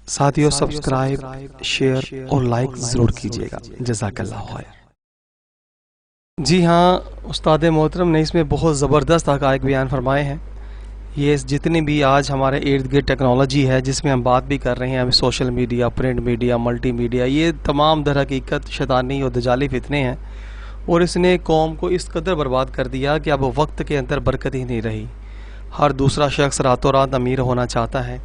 ساتھیوں subscribe, share اور like ضرور کیجیے گا۔ جزاک اللہ خیر۔ جی ہاں، استاد محترم نے اس میں بہت زبردست حقائق بیان فرمائے ہیں۔ یہ جتنی بھی آج ہمارے ارد گرد ٹیکنالوجی ہے جس میں ہم بات بھی کر رہے ہیں، ابھی social media, print media, multi media, یہ تمام در حقیقت شیطانی اور دجالی فتنے ہیں، اور اس نے قوم کو اس قدر برباد کر دیا کہ اب وقت کے اندر برکت ہی نہیں رہی۔ ہر دوسرا شخص راتوں رات امیر ہونا چاہتا ہے،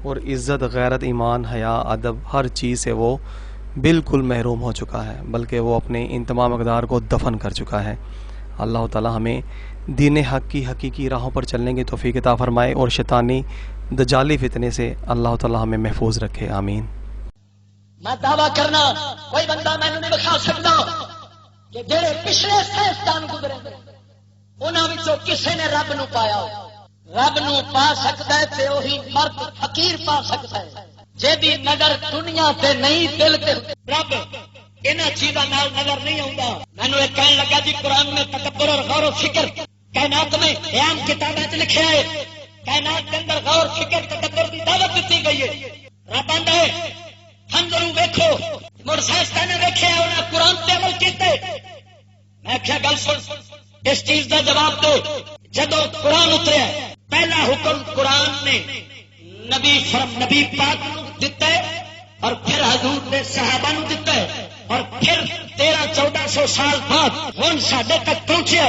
اور عزت، غیرت، ایمان، حیا، ادب، ہر چیز سے وہ بالکل محروم ہو چکا ہے، بلکہ وہ اپنے ان تمام اقدار کو دفن کر چکا ہے۔ اللہ تعالی ہمیں دین حق کی حقیقی راہوں پر چلنے کی توفیق عطا فرمائے، اور شیطانی دجالی فتنے سے اللہ تعالی ہمیں محفوظ رکھے، آمین۔ میں دعویٰ کرنا کوئی بندہ میں نہیں دکھا سکتا کہ جڑے پچھلے سائنسدان گزرے انہاں وچوں کسے نے رب نو پایا ہو۔ رب نو پا سکتا ہے تے وہی مرد فقیر پا سکتا ہے جیدی نظر دنیا تے نہیں دل تے رب انہاں چیزاں نال نظر نہیں آوندا۔ مینوں ایک کہن لگا جی قرآن میں تکبر اور غور و فکر کائنات میں عام کتابیں چ لکھا ہے، کائنات کے اندر غور فکر تکبر کی دعوت دیتی گئی ہے۔ رب آندا ہے ہنظرو ویکھو، مڑ سائنسدان نے ویکھیا انہاں قرآن تے عمل کیتے۔ میں کیا گل سن اس چیز دا جواب دو۔ جدو قرآن اتریا پہلا حکم قرآن نے نبی پاک نو دیتا ہے، اور پھر حضور نے صحابہ نو دیتا ہے، اور پھر 1300-1400 سال بعد ہن ساڈے تک پہنچیا۔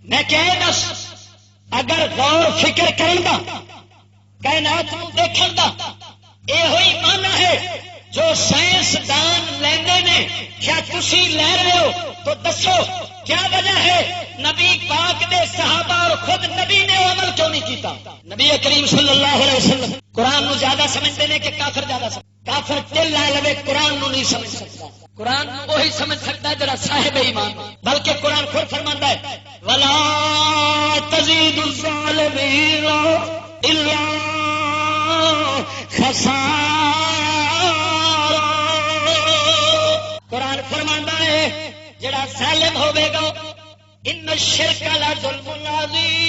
میں کیا دس اگر غور فکر کرن دا، کائنات نو دیکھن دا یہ ہوئی مانا ہے جو سائنسدان لیندے نے، کیا تسی لے رہے ہو؟ تو دسو کیا وجہ ہے نبی پاک دے صحابہ اور خود نبی نے عمل کیوں نہیں کیتا؟ نبی کریم صلی اللہ علیہ وسلم قرآن نو زیادہ سمجھتے ہیں کہ کافر زیادہ سمجھتے؟ کافر دل لے لے قرآن نو نہیں سمجھ سکتا، قرآن نو وہی سمجھ سکتا ہے جڑا صاحب ایمان، بلکہ قرآن خود فرماندا ہے وَلَا تَزِيدُ الظَّالِمِينَ إِلَّا خَسَارًا۔ قرآن فرماندا ہے جڑا ظالم ہوے گا ان الشرک لظلم عظیم۔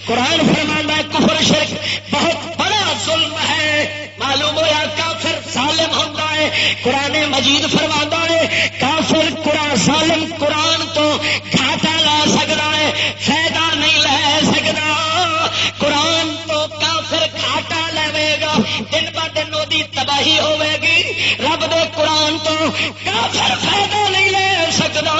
قرآن فرماندا ہے کفر شرک بہت بڑا ظلم ہے۔ معلوم ہوا کافر ظالم ہوتا ہے۔ قرآن مجید فرماندا ہے کافر قرآن ظالم قرآن تو گھاٹا لا سکتا ہے، فائدہ نہیں لے سکتا۔ قرآن تو کافر گھاٹا لے گا، دن ب دن وہی تباہی ہوے گی۔ رب دے قرآن تو کافر فائدہ نہیں لے سکتا،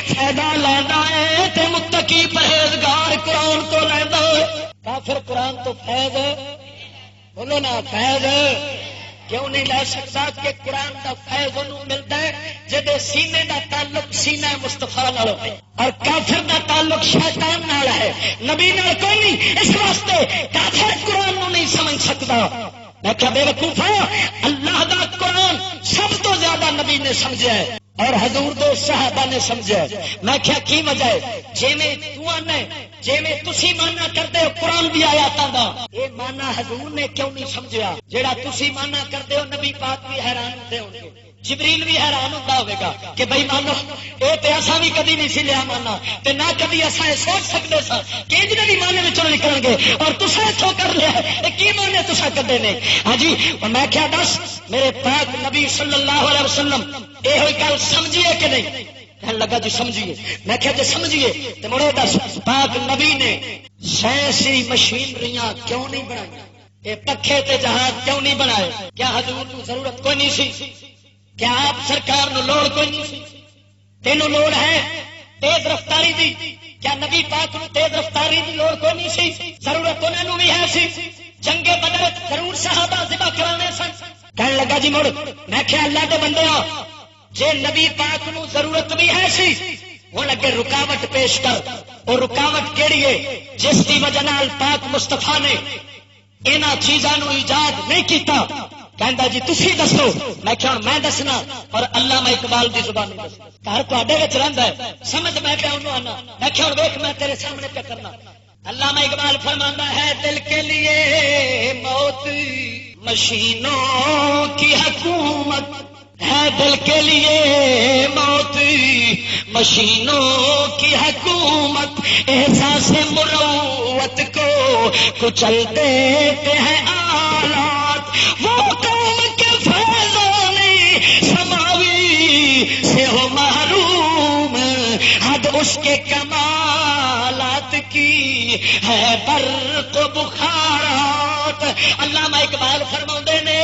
فائدہ لینا ہے تے متقی پرہیزگار قرآن تو لینا ہے۔ کافر قرآن تو فیض بولو نا، فیض کیوں نہیں لے سکتا؟ کہ قرآن کا فیض انہوں ملتا ہے جدے سینے دا تعلق سینہ مصطفیٰ نال ہے، اور کافر دا تعلق شیطان نال ہے، نبی نال کوئی نہیں۔ اس واسطے کافر قرآن نو نہیں سمجھ سکتا۔ میں کیا بے وقوف ہوں؟ اللہ دا قرآن سب تو زیادہ نبی نے سمجھا ہے اور حضور دے صحابہ نے سمجھا ہے۔ میں کیا کی وجہ ہے؟ جی میں تو آنا ہے، جی میں تسی مانا کرتے ہو قرآن دی آیاتاں دا، یہ مانا حضور نے کیوں نہیں سمجھا؟ جیڑا تسی مانا کرتے ہو نبی پاک بھی حیران ہوتے ہوں گے، جبریل بھی حیران ہوتا ہوگا کہ بھائی مانو یہ تو ایسا بھی کدی نہیں سی لیا مانا، تے نہ کدی ایسا سوچ سکتے سا کہ انجنے بھی مانے میں نکل گے، اور تصا اتوں کر لیا ہے کی مانے تصا کدے نے؟ ہاں جی، میں کیا دس میرے پاک نبی صلی اللہ علیہ وسلم یہ گل سمجھیے کہ نہیں؟ کہنے لگا جی سمجھیے۔ میں کیا جی سمجھیے تو مڑے دس پاک نبی نے سائنسی مشینریاں کیوں نہیں بنائی؟ یہ پکھے تے جہاز کیوں نہیں بنائے؟ کیا حضور کو ضرورت کوئی نہیں سی؟ کیا آپ سرکار نو لوڑ کوئی نہیں سی؟ تینوں لوڑ ہے تیز رفتاری دی؟ کیا نبی پاک نو تیز رفتاری دی لوڑ کوئی نہیں سی؟ ضرورت انہوں بھی ہے سی۔ جنگ بدر ضرور صحابہ ذبح کرانے سن۔ کہنے لگا جی مڑ میں کیا اللہ دے بندے ہو جے نبی پاک نو ضرورت بھی ہے سی، وہ لگے رکاوٹ پیش کر۔ اور رکاوٹ کیڑی ہے؟ جس کی وجہ نال پاک مصطفیٰ نے انہاں چیزاں نو ایجاد نہیں کیتا۔ کہندا جی تسی دسو۔ میں کیا میں دسنا اور علامہ اقبال دی زبان میں دسنا، گھر تواڈے وچ رہندا ہے، سمجھ میں پیا انہوں آنا۔ میں کیا ویکھ میں تیرے سامنے پہ کرنا۔ علامہ اقبال فرماندا ہے دل کے لیے موت مشینوں کی حکومت ہے، دل کے لیے موت مشینوں کی حکومت، احساس مروت قوت کو کچل دیتے ہیں آلات، وہ قوم کے فیضوں نے سماوی سے ہو محروم، حد اس کے کمالات کی ہے برق و بخارات۔ علامہ اقبال فرماندے نے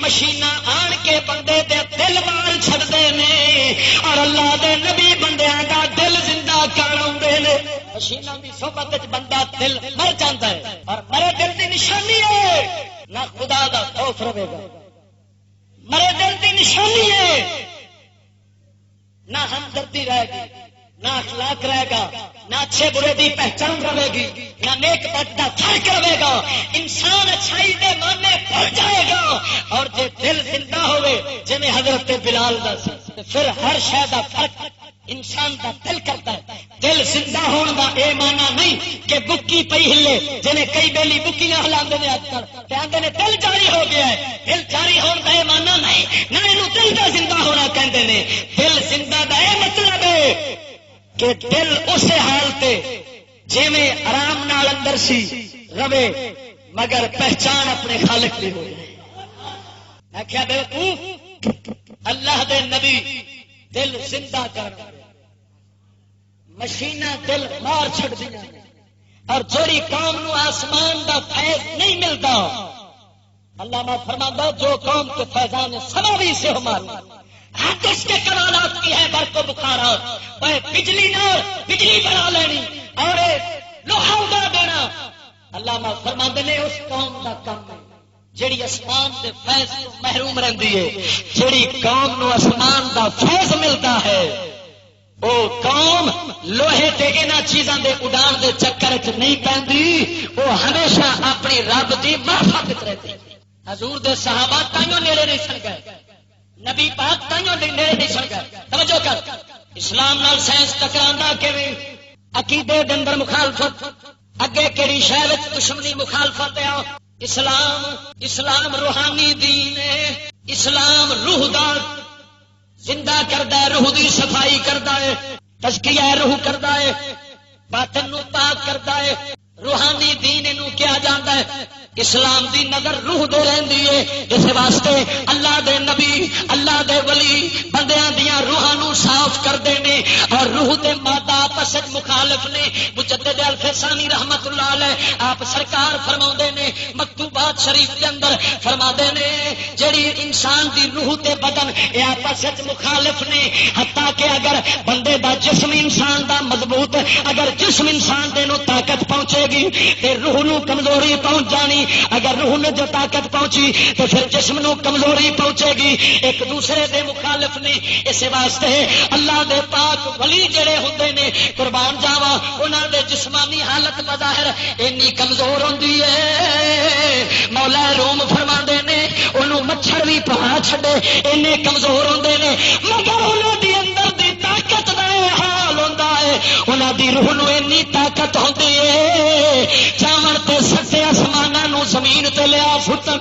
مشینہ آن کے بندے دے دل وال چھڑدے نے، اور اللہ دے نبی بندیاں دا دل زندہ کراؤندے نے۔ مشینہ دی صحبت وچ بندہ دل مر جاندا ہے، اور مرے دل دی نشانی ہے نہ خدا دا خوف رہے گا، مرے دل دی نشانی ہے نہ ہمدردی رہے گی، نہ اخلاق رہے گا، نہ اچھے برے دی پہچان رہے گی، نہ نیک بد دا فرق رہے گا، انسان اچھائی دے ماننے بھول جائے گا۔ اور جے دل زندہ ہوئے جویں حضرت بلال دا سی، پھر ہر شے دا فرق انسان دا دل کرتا ہے۔ دل زندہ ہون دا اے مانا نہیں کہ بکی پئی ہلے، جنہیں کئی بیلی بکیاں ہلاندے نے اج کل تے آندے نے دل جاری ہو گیا ہے۔ دل جاری ہون دا اے مانا نہیں، نہ اینو دل دا زندہ ہونا کہندے نے۔ دل زندہ دا اے مطلب ہے کہ دل اس حال تے جویں آرام نال اندر سی رہے، مگر پہچان اپنے خالق دی ہو جائے۔ میں کیا بیوقوف، اللہ دے نبی دل زندہ کر مشینہ دل مار چھڑ دیا، اور جوڑی قوم نو آسمان دا فیض نہیں ملتا، علامہ فرماتا جو قوم کے فیضان سماوی سے ہو مارنا، حد اس کے کمالات کی ہے برق و بخارات۔ وہ بجلی نہ بجلی بنا لینی اور لوہا اگا دینا، علامہ فرماتے نے اس قوم دا کام ہے جیڑی اسمان دے فیض تو محروم رہندی ہے۔ جیڑی قوم نو اسمان دا فیض ملتا ہے وہ قوم لوہے تے انہاں چیزاں دے اڈان دے چکر وچ نہیں پیندی، وہ ہمیشہ اپنی رب دی معرفت وچ رہتی۔ حضور دے صحابہ تائیوں نیڑے نہیں سن گئے، نبی پاک تائیوں نیڑے نہیں سن گئے۔ توجہ کر، اسلام نال سائنس ٹکراندا کیویں، عقیدے دے اندر مخالفت، اگے کیڑی شے وچ دشمنی مخالفت ہے۔ اسلام روحانی دین ہے، اسلام روح دا زندہ کردا ہے، روح دی صفائی کردا ہے، تزکیہ روح کردا ہے، باطن نو پاک کردا ہے۔ روحانی دین نو کیا جاندا ہے، اسلام دی نظر روح دے رہندی ہے۔ اس واسطے اللہ دے نبی، اللہ دے ولی بندیاں دیاں روحاں نو صاف کردے نے، اور روح تے مادہ آپس وچ مخالف نے۔ مجدد الفسانی رحمت اللہ علیہ آپ سرکار فرماوندے نے مکتوبات شریف دے اندر فرماندے نے جڑی انسان دی روح تے بدن اے آپس وچ مخالف نے، حتیٰ کہ اگر بندے دا جسم انسان دا مضبوط، اگر جسم انسان دے نو طاقت پہنچے گی تے روح نو کمزوری پہنچ جانی، اگر روح نے جو طاقت پہنچی تو پھر جسم نو کمزوری پہنچے گی، ایک دوسرے دے مخالف نے۔ اس واسطے اللہ دے پاک ولی جڑے ہوندے نے قربان جاواں، انہاں دے جسمانی حالت بظاہر اینی کمزور ہوندی ہے، مولا روم فرماندے نے انہوں مچھر بھی پہا چھڈے اینے کمزور ہوندے نے، مگر انہاں دی اندر دی طاقت دا حال ہوندا ہے، انہاں دی روح نو اینی طاقت ہوندی ہے چاون تے سٹے آسماناں نو زمین تے لیا سٹن۔